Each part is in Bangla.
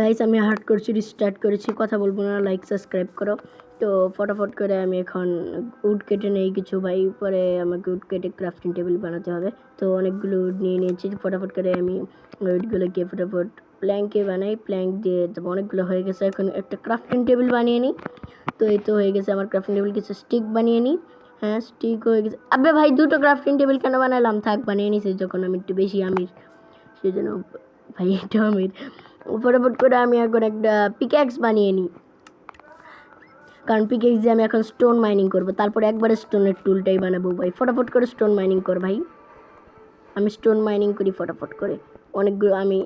গাইস আমি হার্ড করছি, রিস্টার্ট করেছি, কথা বলবো না, লাইক সাবস্ক্রাইব করো। তো ফটাফট করে আমি এখন উড কেটে নেই কিছু ভাই, পরে আমাকে উড কেটে ক্রাফটিং টেবিল বানাতে হবে। তো অনেকগুলো উড নিয়ে নিয়েছি, ফটাফট করে আমি উডগুলোকে ফটাফট প্ল্যাঙ্কে বানাই, প্ল্যাঙ্ক দিয়ে অনেকগুলো হয়ে গেছে। এখন একটা ক্রাফটিং টেবিল বানিয়ে নিই। তো এই তো হয়ে গেছে আমার ক্রাফটিং টেবিল। কিছু স্টিক বানিয়ে নিই। হ্যাঁ, স্টিক হয়ে গেছে। আবে ভাই, দুটো ক্রাফটিং টেবিল কেন বানালাম? থাক, বানিয়ে নিছি যখন আমি একটু বেশি আমির, সেই জন্য ভাই এটা আমির। ফটাফট করে আমি এখন একটা পিক্যাক্স বানিয়ে নিই, কারণ পিক্যাক্স দিয়ে আমি এখন স্টোন মাইনিং করবো, তারপরে একবারে স্টোনের টুলটাই বানাবো ভাই। ফটাফট করে স্টোন মাইনিং কর ভাই। আমি স্টোন মাইনিং করি ফটাফট করে, অনেকগুলো আমি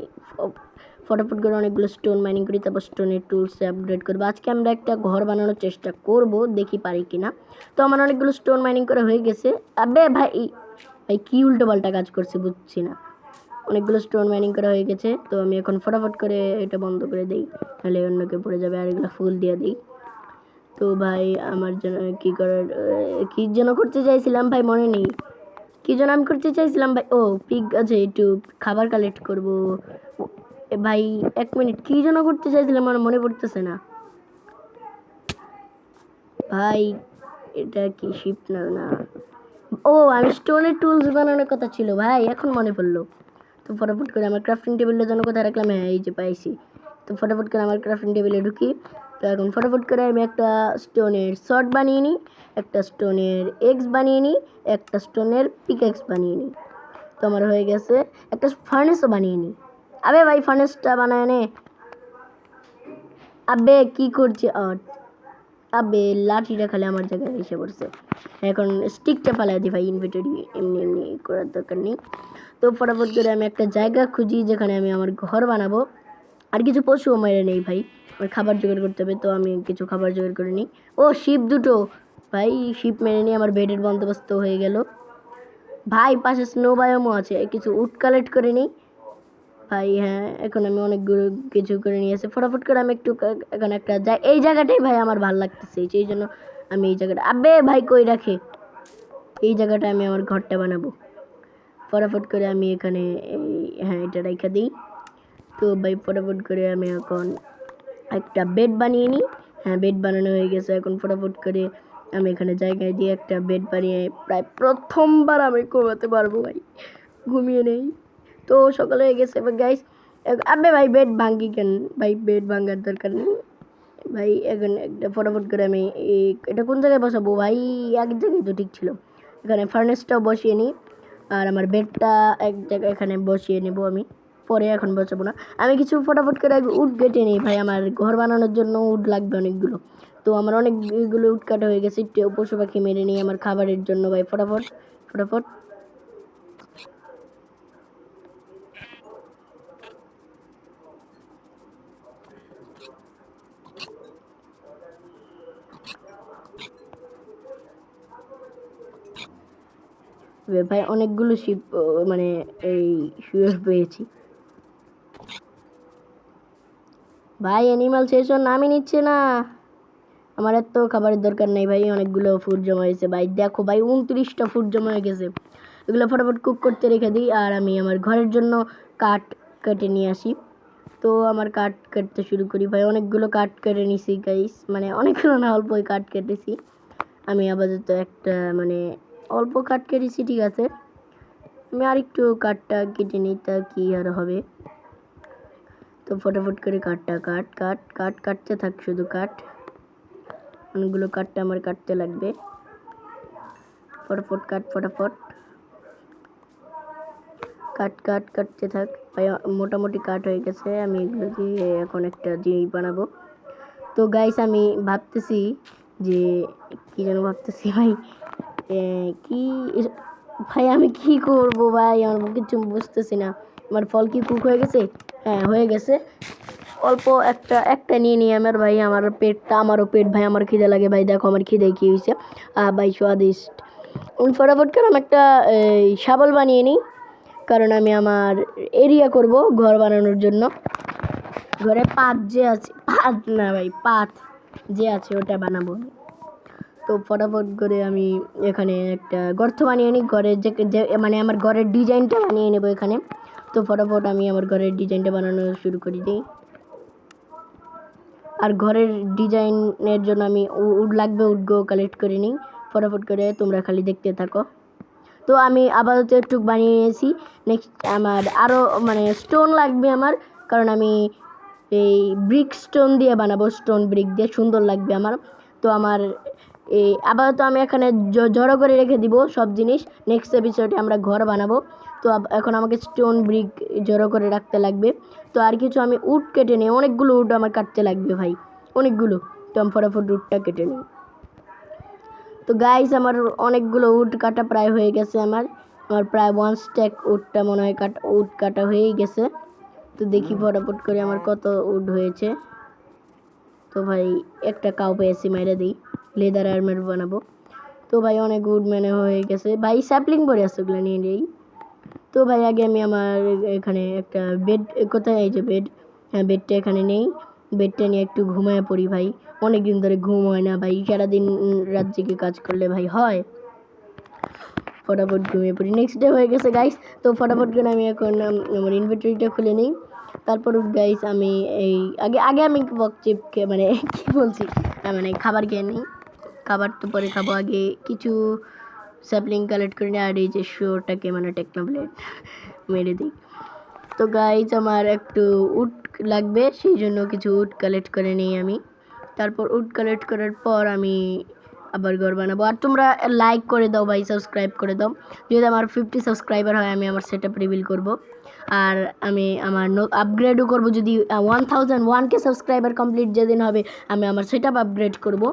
ফটাফট করে অনেকগুলো স্টোন মাইনিং করি, তারপর স্টোনের টুলসে আপগ্রেড করবো। আজকে আমরা একটা ঘর বানানোর চেষ্টা করব, দেখি পারি কিনা। তো আমার অনেকগুলো স্টোন মাইনিং করা হয়ে গেছে। আবে ভাই ভাই কী উল্টো পাল্টা কাজ করছে বুঝছি না। অনেকগুলো স্টোন মাইনিং করা হয়ে গেছে। তো আমি এখন ফটাফট করে এটা বন্ধ করে দিই, তাহলে অন্যকে পড়ে যাবে। আর এগুলো ফুল দিয়ে দিই। তো ভাই আমার জন্য কী যেন করতে চাইছিলাম ভাই, মনে নেই কী যেন আমি করতে চাইছিলাম ভাই। ও পিগ আছে, একটু খাবার কালেক্ট করবো ভাই। 1 মিনিট, কী যেন করতে চাইছিলাম আমার মনে পড়তেছে না ভাই। এটা কি শিপ না? ও, আমি স্টোনের টুলস বানানোর কথা ছিল ভাই, এখন মনে পড়লো। তো ফটাফট করে আমার ক্রাফটিং টেবিলের জন্য কোথায় রাখলাম? হ্যাঁ, এই যে পাইছি। তো ফটাফট করে আমার ক্রাফটিং টেবিলে ঢুকি। তো এখন ফটাফট করে আমি একটা স্টোনের শর্ট বানিয়ে নিই, একটা স্টোনের এক্স বানিয়ে নিই, একটা স্টোনের পিক্যাক্স বানিয়ে নিই। তো আমার হয়ে গেছে। একটা ফার্নেসও বানিয়ে নিই। আবে ভাই, ফার্নেসটা বানায় নে। আবে কি করছে? আবে লাঠিটা খালি আমার জায়গায় এসে পড়ছে। এখন স্টিকটা ফালাই দিই ভাই ইনভেন্টরি, এমনি এমনি করার দরকার নেই। তো ফটাফট করে আমি একটা জায়গা খুঁজি যেখানে আমি আমার ঘর বানাবো। আর কিছু পশুও মেরে নেই ভাই, আমার খাবার জোগাড় করতে হবে। তো আমি কিছু খাবার জোগাড় করে নিই। ও শিপ দুটো ভাই, শিপ মেরে নিই। আমার বেডের বন্দোবস্ত হয়ে গেল ভাই। পাশে স্নো বায়োমও আছে, কিছু উড কালেক্ট করে নিই ভাই। হ্যাঁ, এখন আমি অনেকগুলো কিছু করে নিয়েছি। ফটাফট করে আমি একটু এখন একটা এই জায়গাটাই ভাই আমার ভালো লাগতেছে, এই জন্য আমি এই জায়গাটা। আবে ভাই কই রাখে? এই জায়গাটা আমি আমার ঘরটা বানাবো। ফটাফট করে আমি এখানে হ্যাঁ, এটা রেখে দিই। তো ভাই ফটাফট করে আমি এখন একটা বেড বানিয়ে নিই। হ্যাঁ, বেড বানানো হয়ে গেছে। এখন ফটাফট করে আমি এখানে জায়গায় দিয়ে একটা বেড বানিয়ে প্রায় প্রথমবার আমি ঘুমাতে পারবো ভাই। ঘুমিয়ে নেই। তো সকালে হয়ে গেছে এবার গাইস। আবে ভাই বেড ভাঙ্গি কেন ভাই? বেড ভাঙ্গার দরকার নেই ভাই। এখন একটা ফটাফট করে আমি এটা কোন জায়গায় বসাবো ভাই? এক জায়গায় তো ঠিক ছিল। এখানে ফার্নেসটাও বসিয়ে নিই, আর আমার বেডটা এক জায়গায় এখানে বসিয়ে নেব আমি, পরে এখন বসাবো না। আমি কিছু ফটাফট করে উড কেটে নিই ভাই, আমার ঘর বানানোর জন্য উড লাগবে অনেকগুলো। তো আমার অনেকগুলো উড কাটা হয়ে গেছে। একটু পশু পাখি মেরে নিই আমার খাবারের জন্য ভাই। ফটাফট ফটাফট ভাই অনেকগুলো শিপ মানে এই শুয়ে পেয়েছি ভাই। অ্যানিমাল সেশন নামই নিচ্ছে না। আমার এত খাবারের দরকার নেই ভাই, অনেকগুলো ফুড জমা হয়েছে ভাই। দেখো ভাই 29টা ফুড জমা হয়ে গেছে। এগুলো ফটাফট কুক করতে রেখে দিই, আর আমি আমার ঘরের জন্য কাঠ কেটে নিয়ে আসি। তো আমার কাঠ কাটতে শুরু করি ভাই। অনেকগুলো কাঠ কেটে নিছি গাইস, মানে অনেকগুলো না, অল্পই কাঠ কেটেছি আমি। আপাতত একটা মানে অল্প কাঠ কেটেছি, ঠিক আছে। আমি আরেকটু কাঠটা কেটে নিই, তা কি আর হবে। তো ফটাফট করে কাঠটা কাটতে থাক, শুধু কাঠ। অনেকগুলো কাঠটা আমার কাটতে লাগবে। ফটাফট ফটাফট কাটতে থাক ভাই। মোটামুটি কাঠ হয়ে গেছে। আমি এগুলো দিয়ে এখন একটা জিনিস বানাবো। তো গাইস আমি ভাবতেছি যে কি যেন ভাবতেছি ভাই, কি ভাই আমি কি করব ভাই, আমার কিছু বুঝতেছি না। আমার ফল কি কুক হয়ে গেছে? হ্যাঁ, হয়ে গেছে। অল্প একটা নিয়ে নিই আমার ভাই। আমারও পেট ভাই, আমার খিদে লাগে ভাই। দেখো আমার খিদে কি হয়েছে ভাই, স্বাদিষ্ট। ফটাফট করে আমি একটা শাবল বানিয়ে নিই, কারণ আমি আমার এরিয়া করব ঘর বানানোর জন্য। ঘরে পাত যে আছে, পাত না ভাই, পাত যে আছে ওটা বানাবো। তো ফটাফট করে আমি এখানে একটা গর্ত বানিয়ে নিই, ঘরের যে মানে আমার ঘরের ডিজাইনটা বানিয়ে নেব এখানে। তো ফটাফট আমি আমার ঘরের ডিজাইনটা বানানো শুরু করে দিই। আর ঘরের ডিজাইনের জন্য আমি উড লাগবে, উডগুলো কালেক্ট করে নিই ফটাফট করে, তোমরা খালি দেখতে থাকো। তো আমি আপাতত একটু বানিয়ে নিয়েছি। নেক্সট আমার আরও মানে স্টোন লাগবে আমার, কারণ আমি এই ব্রিক স্টোন দিয়ে বানাবো, স্টোন ব্রিক দিয়ে সুন্দর লাগবে আমার। তো আমার এই আপাতত আমি এখানে জড়ো করে রেখে দিব সব জিনিস, নেক্সট এপিসোডে আমরা ঘর বানাবো। তো এখন আমাকে স্টোন ব্রিক জড়ো করে রাখতে লাগবে। তো আর কিছু আমি উড কেটে নিই, অনেকগুলো উড আমার কাটতে লাগবে ভাই, অনেকগুলো। তো আমি ফটাফট উডটা কেটে নিই। তো গাইস আমার অনেকগুলো উড কাটা প্রায় হয়ে গেছে, আমার প্রায় 1 স্ট্যাক উডটা মনে হয় উড কাটা হয়েই গেছে। তো দেখি ফটাফট করে আমার কত উড হয়েছে। তো ভাই একটা কাউ পেয়েছি, মেরে দিই, লেদার আর্মার বানাবো। তো ভাই অনেক উড মানে হয়ে গেছে ভাই, স্যাপলিং পরে আছে ওগুলো নিয়ে নেই। তো ভাই আগে আমি আমার এখানে একটা বেড, কোথায় এই যে বেড, হ্যাঁ বেডটা এখানে নেই, বেডটা নিয়ে একটু ঘুমায় পড়ি ভাই, অনেক দিন ধরে ঘুম হয় না ভাই, সারাদিন রাত জেগে কাজ করলে ভাই হয়। ফটাফট ঘুমিয়ে পড়ি, নেক্সট ডে হয়ে গেছে গাইস। তো ফটাফট করে আমি এখন আমার ইনভেন্টরিটা খুলে নিই। তারপর গাইস আমি এই আগে আগে আমি বকচিপ মানে কী বলছি, মানে খাবার খেয়ে নিই, খাবার তো পরে খাবো, আগে কিছু স্যাপলিং কালেক্ট করে নিই, আর এই যে শোটাকে মানে টেকনোপ্লেট মেরে দিই। তো গাইস আমার একটু উড লাগবে, সেই জন্য কিছু উড কালেক্ট করে নিই আমি। তারপর উড কালেক্ট করার পর আমি আবার ঘর বানাবো। আর তোমরা লাইক করে দাও ভাই, সাবস্ক্রাইব করে দাও। যদি আমার 50 সাবস্ক্রাইবার হয় আমি আমার সেটআপ রিভিল করব, আর আমি আমার আপগ্রেডও করব। যদি 1001কে সাবস্ক্রাইবার কমপ্লিট যেদিন হবে আমি আমার সেটআপ আপগ্রেড করব।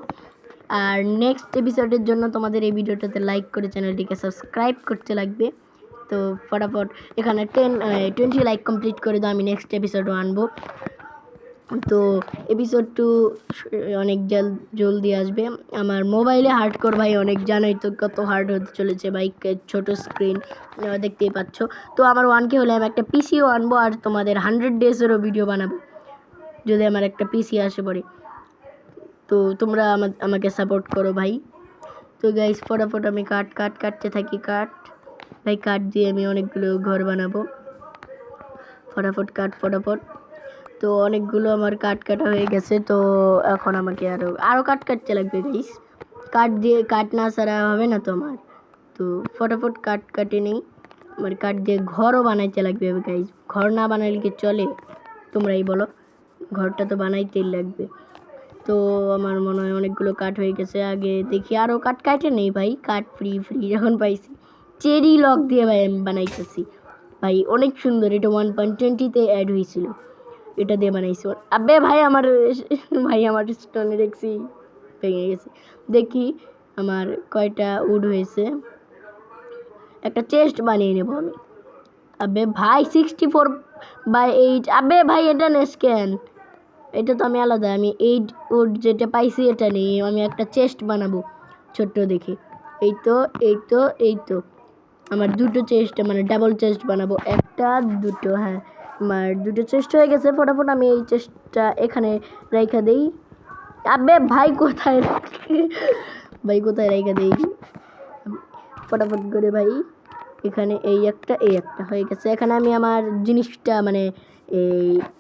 আর নেক্সট এপিসোডের জন্য তোমাদের এই ভিডিওটাতে লাইক করে চ্যানেলটিকে সাবস্ক্রাইব করতে লাগবে। তো ফটাফট এখানে 20 লাইক কমপ্লিট করে দাও, আমি নেক্সট এপিসোডও আনবো। তো এপিসোড 2 অনেক জলদি আসবে। আমার মোবাইলে হার্ডকোর ভাই অনেক, জানোই তো কত হার্ড হতে চলেছে বাইক, ছোট স্ক্রিন দেখতেই পাচ্ছ। তো আমার 1K হলে আমি একটা পিসিও আনবো, আর তোমাদের 100 ডেজেরও ভিডিও বানাবো যদি আমার একটা পিসি আসে পড়ে। তো তোমরা আমাকে সাপোর্ট করো ভাই। তো গাইস ফটাফট আমি কাটতে থাকি, ভাই কাঠ দিয়ে আমি অনেকগুলো ঘর বানাবো, ফটাফট ফটাফট। তো অনেকগুলো আমার কাটা হয়ে গেছে। তো এখন আমাকে আরও কাটতে লাগবে গাইস, কাঠ না ছাড়া হবে না তো আমার। তো ফটাফট কাটে নেই, আমার কাঠ দিয়ে ঘরও বানাইতে লাগবে গাইস, ঘর না বানাইলে কি চলে তোমরাই বলো, ঘরটা তো বানাইতেই লাগবে। তো আমার মনে হয় অনেকগুলো কাঠ হয়ে গেছে, আগে দেখি আরও কাটে নেই ভাই, কাঠ ফ্রি যখন পাইছি, চেরি লক দিয়ে ভাই আমি বানাইতেছি ভাই, অনেক সুন্দর। এটা 1.20-তে অ্যাড হয়েছিল, এটা দিয়ে বানাইছি। আবে ভাই আমার স্টোনে দেখছি ভেঙে গেছে। দেখি আমার কয়টা উড হয়েছে, একটা চেস্ট বানিয়ে নেব আমি। আবে ভাই 64/8, আবে ভাই এটা নেস্কেন, এটা তো আমি আলাদা, আমি 8 উড যেটা পাইছি এটা নেই, আমি একটা চেস্ট বানাবো ছোট্ট দেখে। এই তো আমার দুটো চেস্ট, মানে ডাবল চেস্ট বানাবো, একটা দুটো, হ্যাঁ আমার দুটো চেস্ট হয়ে গেছে। ফটাফট আমি এই চেস্টটা এখানে রেখে দিই। আবে ভাই কোথায় রেখে দিই ফটাফট করে ভাই, এখানে এই একটা হয়ে গেছে। এখানে আমি আমার জিনিসটা মানে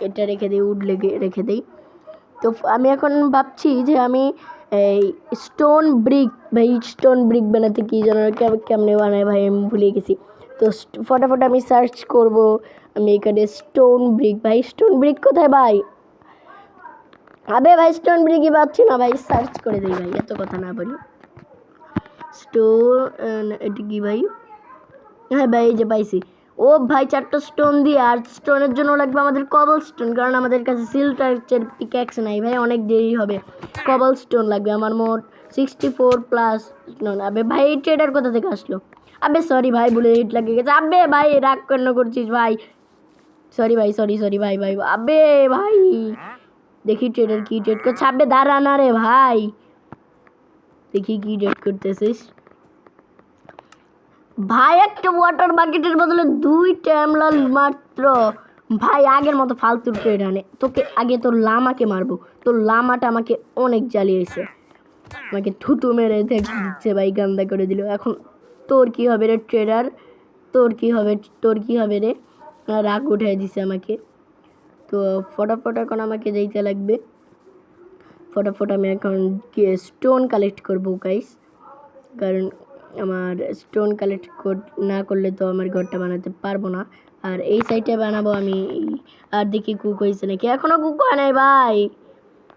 এটা রেখে দিই, উড রেখে দিই। তো আমি এখন ভাবছি যে আমি এই স্টোন ব্রিক বানাতে কি যেন কেমনে বানায় ভাই, আমি ভুলে গেছি। তো ফটাফট আমি সার্চ করব, আমি এখানে স্টোন ব্রিক কোথায় ভাই, আবে ভাই স্টোন ব্রিকই পাচ্ছি না ভাই, সার্চ করে দিই ভাই, এত কথা না বলি। এটা কি ভাই, হ্যাঁ ভাই এই যে পাইছি। ও ভাই 4টা স্টোন দিয়ে, আর স্টোনের জন্য লাগবে আমাদের কবল স্টোন, কারণ আমাদের কাছে সিলটার পিক্যাক্স নাই ভাই, অনেক দেরি হবে, কবল স্টোন লাগবে আমার মোট 64+ স্টোন। আবে ভাই এই ট্রেডার কোথা থেকে আসলো, আবে সরি ভাই ভুলে হিট লাগিয়ে গেছে, আবে ভাই রাগ কেন করছিস ভাই, সরি ভাই আবে ভাই দেখি ট্রেডার কি ট্রেড করছে, আবে দাঁড়া না রে ভাই, দেখি কি ট্রেড করতেছিস ভাই, একটা ওয়াটার বাকেটের বদলে 2টা এমলাল মাত্র ভাই, আগের মতো ফালতু ট্রেড আনে, তোকে আগে তোর লামাকে মারবো, তোর লামাটা আমাকে অনেক জ্বালিয়েছে, আমাকে থুতু মেরে দিচ্ছে ভাই, গান্দা করে দিল। এখন তোর কি হবে রে ট্রেডার, তোর কি হবে রে, রাগ উঠে দিছে আমাকে। তো ফটাফট এখন আমাকে যেতে লাগবে, ফটাফট আমি এখন স্টোন কালেক্ট করবো গাইস, কারণ আমার স্টোন কালেক্ট না করলে তো আমার ঘরটা বানাতে পারবো না। আর এই সাইডে বানাবো আমি। আর দেখি কুক হয়েছে নাকি, এখনও কুক হয় নাই ভাই।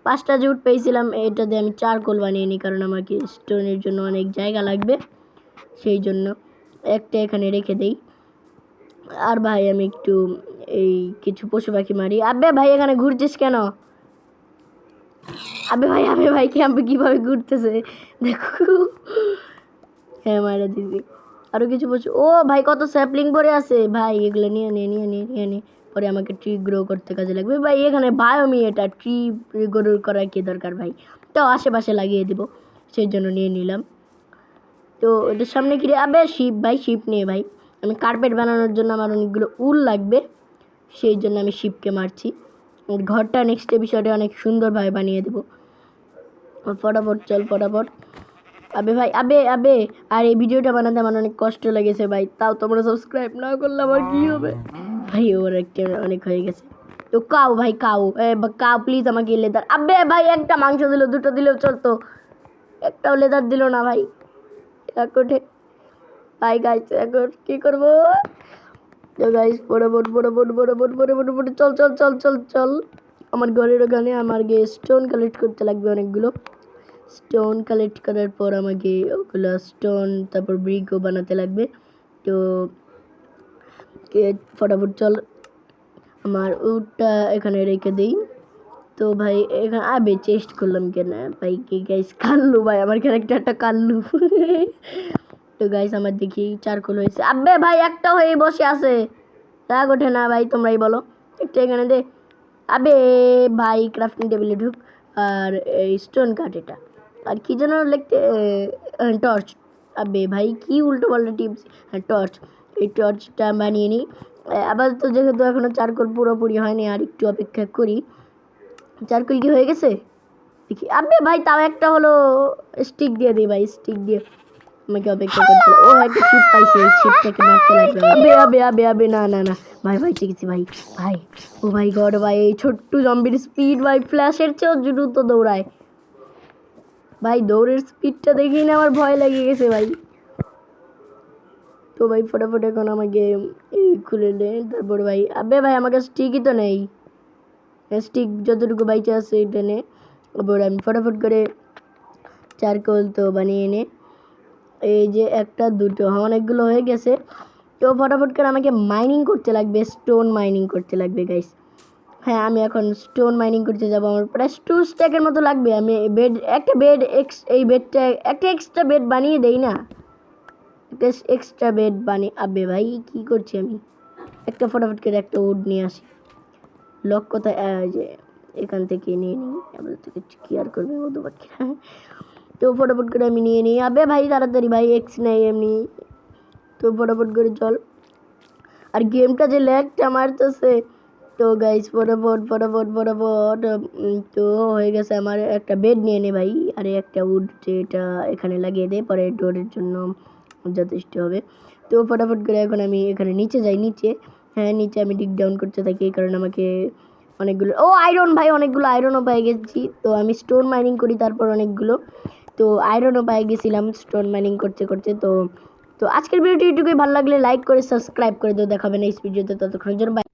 5টা জুট পেয়েছিলাম, এটা দিয়ে আমি চারকোল বানিয়ে নিই, কারণ আমাকে স্টোনের জন্য অনেক জায়গা লাগবে, সেই জন্য একটা এখানে রেখে দেই। আর ভাই আমি একটু এই কিছু পশু পাখি মারি। আবে ভাই এখানে ঘুরছিস কেন? আবে ভাই ক্যাম্পে কীভাবে ঘুরতেছে দেখো। হ্যাঁ মারা দিদি। আরও কিছু পশু, ও ভাই কত স্যাপলিং পরে আছে ভাই, এগুলো নিয়ে নে পরে আমাকে ট্রি গ্রো করতে কাজে লাগবে ভাই। এখানে বায়োমি, এটা ট্রি গ্রো করার কি দরকার ভাই, তো আশেপাশে লাগিয়ে দেবো, সেই জন্য নিয়ে নিলাম। তো এটার সামনে কি রে? আবে শিপ ভাই, শিপ নিয়ে ভাই আমি কার্পেট বানানোর জন্য আমার অনেকগুলো উল লাগবে, সেই জন্য আমি শিপকে মারছি। ঘরটা নেক্সট এপিসোডে অনেক সুন্দরভাবে বানিয়ে দেবো। ফটাফট চল ফটাফট। আবে ভাই আবে আর এই ভিডিওটা বানাতে আমার অনেক কষ্ট লেগেছে ভাই, তাও তোমরা সাবস্ক্রাইব না করলে আমার কী হবে ভাই? ওর একটা অনেক হয়ে গেছে। তো কাউ ভাই কাউ প্লিজ আমাকে লেদার। আবে ভাই একটা মাংস দিল, দুটো দিলেও চলতো, একটাও লেদার দিল না ভাই। এখন ভাই গাইছে, এখন কী করবো? তো গাইস ফটাফট চল। আমার ঘরের ওখানে আমার গিয়ে স্টোন কালেক্ট করতে লাগবে অনেকগুলো। স্টোন কালেক্ট করার পর আমাকে ওগুলো স্টোন তারপর ব্রিকও বানাতে লাগবে। তো ফটাফট চল, আমার উটটা এখানে রেখে দিই। তো ভাই এখানে আবে চেস্ট করলাম কেন ভাই? কি গাইস কাল্লু ভাই, আমার ক্যারেক্টারটা কাল্লু। তো গাইস আমার দেখি চারকোল হয়েছে। আবে ভাই একটা হয়ে বসে আছে, রাগ ওঠে না ভাই? তোমরাই বলো, একটা এখানে দে। আবে ভাই ক্রাফটিং টেবিলে ঢুক, আর এই স্টোন কাট এটা, আর কি যেন লিখতে, টর্চ। আবে ভাই কি উল্টো পাল্টা টিপস। হ্যাঁ টর্চ, এই টর্চটা বানিয়ে নিই। আবার তো যেহেতু এখনও চারকোল পুরোপুরি হয়নি, আর একটু অপেক্ষা করি। চারকোল কি হয়ে গেছে দেখি। আবে ভাই তাও একটা হলো, স্টিক দিয়ে দিই ভাই, স্টিক দিয়ে আমাকে অপেক্ষা করতে। ও একটা শিপ পাইছে, এই শিপটাকে মারতে লাগবে। আবে না ভাই ঠিক আছে ভাই। ও ভাই গড ভাই, এই ছোট্ট জম্বির স্পিড ভাই ফ্ল্যাশের চেয়েও দ্রুত দৌড়ায় ভাই। দৌড়ের স্পিডটা দেখেই না আমার ভয় লেগে গেছে ভাই। তো ভাই ফটাফট এখন আমাকে এই খুলে দে, তারপর ভাই আবে ভাই আমাকে স্টিকই তো নেই, স্টিক যতটুকু বাইচে আছে এটা নে। তারপর আমি ফটাফট করে চারকোল তো বানিয়ে নে, এই যে একটা দুটো অনেকগুলো হয়ে গেছে। তো ফটাফট করে আমাকে মাইনিং করতে লাগবে, স্টোন মাইনিং করতে লাগবে গাইস। হ্যাঁ আমি এখন স্টোন মাইনিং করতে যাবো, আমার প্রায় 2 স্ট্যাকের মতো লাগবে। আমি একটা বেড এই বেডটা একটা এক্সট্রা বেড বানিয়ে দেই না, একটা এক্সট্রা বেড বানিয়ে। আবে ভাই কী করছি আমি? একটা ফটাফট করে একটা উড নিয়ে আসি। লক কোথায়? যে এখান থেকে নিয়ে নিই, আমাদের থেকে কি আর করবে মধুপাখিরা। তো ফটাফট করে আমি নিয়ে নিই। আবে ভাই তাড়াতাড়ি ভাই, এক্স নেই এমনি। তো ফটাফট করে চল, আর গেমটা যে ল্যাগটা মারতেছে। তো গাইস ফটাফট তো হয়ে গেছে আমার। একটা বেড নিয়ে নে ভাই, আরে একটা উড যেটা এখানে লাগিয়ে দে, পরে ডোরের জন্য যথেষ্ট হবে। তো ফটাফট করে এখন আমি এখানে নিচে যাই, নিচে। হ্যাঁ নিচে আমি ডিগ ডাউন করতে থাকি, কারণ আমাকে অনেকগুলো আয়রন ভাই, অনেকগুলো আয়রনও পেয়ে গেছি। তো আমি স্টোন মাইনিং করি তারপর অনেকগুলো, তো আয়রনও পেয়ে গেছিলাম স্টোন মাইনিং করতে করতে। তো আজকের ভিডিওটি এইটুকুই, ভালো লাগলে লাইক করে সাবস্ক্রাইব করে দিও। দেখাবেন এই ভিডিওতে, ততক্ষণের জন্য।